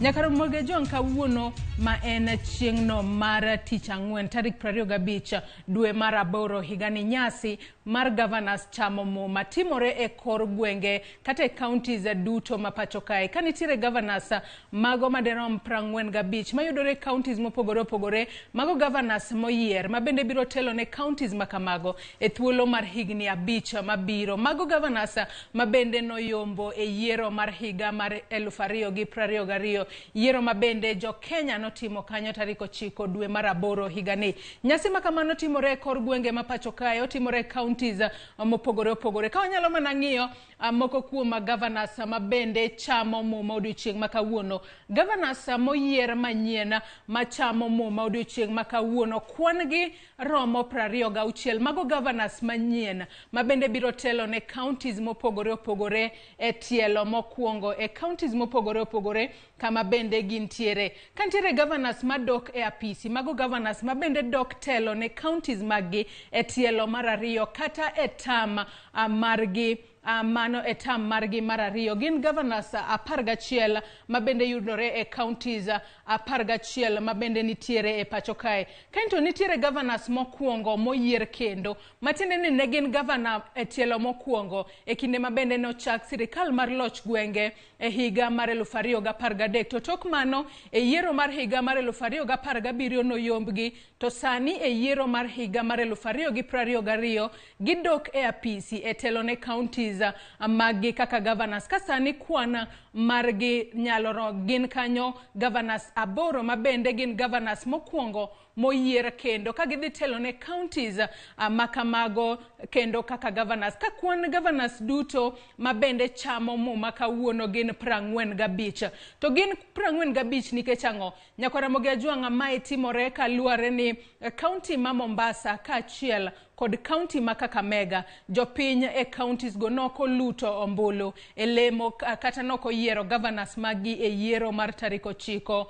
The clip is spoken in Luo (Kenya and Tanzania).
Nyaka Ramogi Kawuono ma en chieng'no mar tich ang'wen tarik 25 dwe mar aboro higani nyasi mar Gavanas chamo Muma timore e kor gwenge kata e counties duto ma pacho kae. Ka nitiere Gavanas mago maderom 45 mayudore counties mopogore opogore, mago Gavanas moyier ma bende biro telo ne counties makamago e thuolo mar higni 5 mabiro. Mago Gavanas ma bende noyombo e yiero mar higa mar 2022, yiero ma bende jo Kenya notimo kanyo tarik 9 dwe mar aboro higani. Nyasi makamano timore e kor gwenge ma pacho kae, otimore counties mopogore opogore. Ka wanyalo mana ng'iyo moko kuom Gavanas ma bende chamo Muma odiochieng' ma kawuono. Gavanas moyier manyien ma chamo Muma odiochieng' ma kawuono kwan gi romo 26. Mago Gavanas manyien ma bende biro telo ne counties mopogore opogore e tielo mokwongo e counties mopogore opogore kama bende gintiere. Kantiere Gavanas madok e apisi, mago Gavanas ma bende dok telo ne counties magi e tielo mar ariyo kata e tam margi. Mano e tam margi mar ariyo. Gin Gavanas 11 ma bende yudore e counties 11 ma bende nitiere e pacho kae. Kaito nitiere Gavanas mokwongo moyier kendo matiende ni ne gin Gavana e tielo mokwongo e kinde ma bende nochak sirikal mar loch gwenge e higa mar 2013. To tok mano e yiero mar higa mar 2017 noyombgi, to sani e yiero mar higa mar 2022 gidok e apisi e telo ne counties magi kaka Gavanas. Kasani kwan margi nyaloro gin kanyo Gavanas 8 ma bende gin Gavanas mokwongo moyier kendo ka gidhi telo ne counties makamago kendo kaka Gavanas. Ka kwan Gavanas duto ma bende chamo Muma kawuono gin 45. To gin 45 nikech ang'o? Nyaka Ramogi ma itimore kaluwore ni county ma Mombasa kaachiel kod county ma Kakamega, jopiny e counties go noko luto ombulu e lemo kata noko yiero Gavanas magi e yiero mar tarik 9